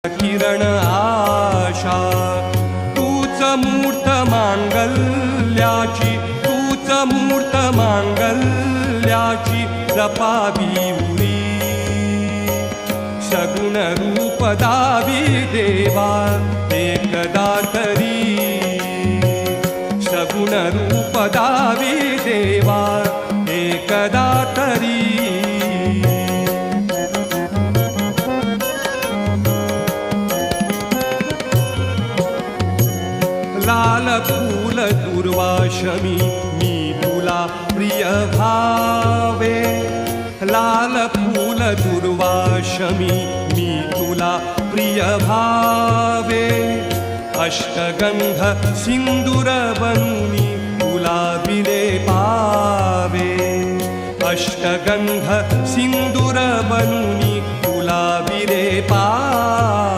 किरण आशा तूच मूर्त मांगल्याची, तूच मूर्त मांगल्याची जपावी उरी. सगुण रूप दावी देवा एकदा तरी, सगुण रूप दावी देवा एकदा तरी. लाल फूल दुर्वाशमी मी तुला प्रिय भावे, लाल फूल दुर्वाशमी मी तुला प्रिय भावे. अष्टगंध सिंदूर बनूनी तुला विले पावे, अष्टगंध सिंदूर बनूनी तुला विले पावे.